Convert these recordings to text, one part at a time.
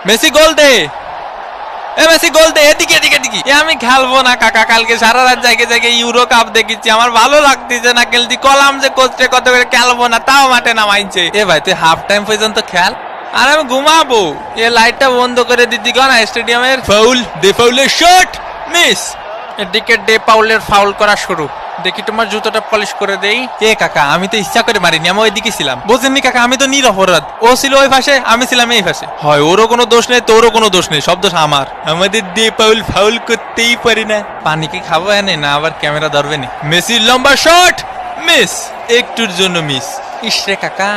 Messi গোল দে, এ Messi গোল দে, এদিকে এদিকে এদিকে। আমি খেলবো না কাকা, কালকে সারা রাত জায়গায় জায়গায় ইউরো কাপ দেখেছি, আমার ভালো লাগতেছে না খেলতে। কলাম যে কোচে কত করে খেলবো না, তাও মাঠে নামাইছে। এ ভাই তুই হাফ টাইম পর্যন্ত খেল, আর আমি ঘুমাবো। এ লাইটটা বন্ধ করে দিদি না স্টেডিয়ামের। ফাউল, দে ফাউলের শট, মিস। এদিকে ডে পাউলের ফাউল করা শুরু। দেখি তোমার জুতোটা পলিশ করে দেই। এ কাকা আমি তো ইচ্ছা করে মারিনি, আমি ওইদিকে ছিলাম। বোঝেননি কাকা, আমি তো নিরপরাধ। ও ছিল ওই পাশে, আমি ছিলাম এই পাশে। হয় ওরও কোনো দোষ নেই, তোরও কোনো দোষ নেই, সব দোষ আমার। আমাদের ডে পাউল ফাউল করতেই পারি না। পানি কি খাবো এনে না আবার ক্যামেরা ধরবে না? মেসির লম্বা শট, মিস, একটুর জন্য মিস। ইসরে কাকা,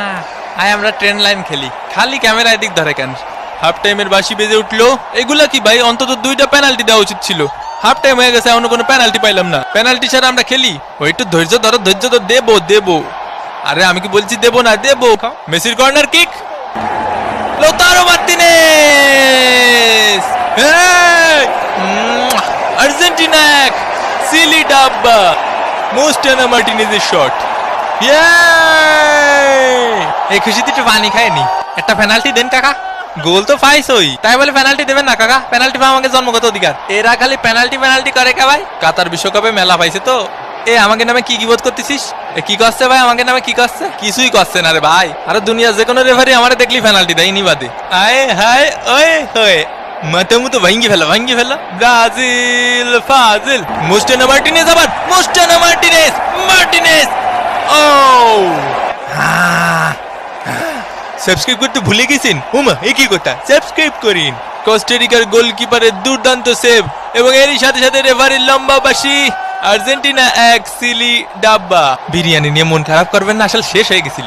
আয় আমরা ট্রেন লাইন খেলি, খালি ক্যামেরা এদিক ধরে কেন? হাফ টাইমের বাঁশি বেজে উঠলো। এগুলা কি ভাই, অন্তত 2টা পেনাল্টি দেওয়া উচিত ছিল। হাফ টাইম হয়ে গেছে, এখনো কোনো পেনাল্টি পাইলাম না। পেনাল্টি ছাড়া আমরা খেলি? ওই একটু ধৈর্য ধরো, ধৈর্য তো দেবো দেবো। আরে আমি কি বলছি দেবো না, দেবো। মেসির corner kick, Lautaro Martinez, Argentina এক, সিলি ডাব্বা, মোস্টানা মার্টিনেজের শট। এই খুশিতে একটু পানি খায়নি। একটা পেনাল্টি দেন কাকা। গোল তো পাইছই, তাই বলে পেনাল্টি দেবেন না কাকা? পেনাল্টি পাওয়া আমাকে জন্মগত অধিকার। এরা খালি পেনাল্টি পেনাল্টি করে কে ভাই? কাতার বিশ্বকাপে মেলা পাইছে তো। এ আমাকে নামে কি বোধ করতেছিস? কি করছে ভাই আমাকে নামে? কি করছে? কিছুই করছে না রে ভাই। আরে দুনিয়া যে কোনো রেফারি আমারে দেখলি পেনাল্টি দেয় নিবাদে। আয় হায় ওয়ে হয়ে মাথা মুতো ভাঙ্গি ফেলা, ভাঙ্গি ফেলা। ব্রাজিল ফাজিল, মোস্টানা মার্টিনেজ, আবার মোস্টানা মার্টিনেজ, মার্টিনেজ। ও সাবস্ক্রাইব করতে ভুলে গেছেন? উমা এ কি কথা, সাবস্ক্রাইব করিন। কোস্টারিকার গোলকিপারের দুর্দান্ত সেভ এবং এরই সাথে সাথে রেফারির লম্বা বাঁশি। আর্জেন্টিনা এক, সিলি ডাব্বা। বিরিয়ানি নিয়ে মন খারাপ করবেন না, আসলে শেষ হয়ে গেছিল।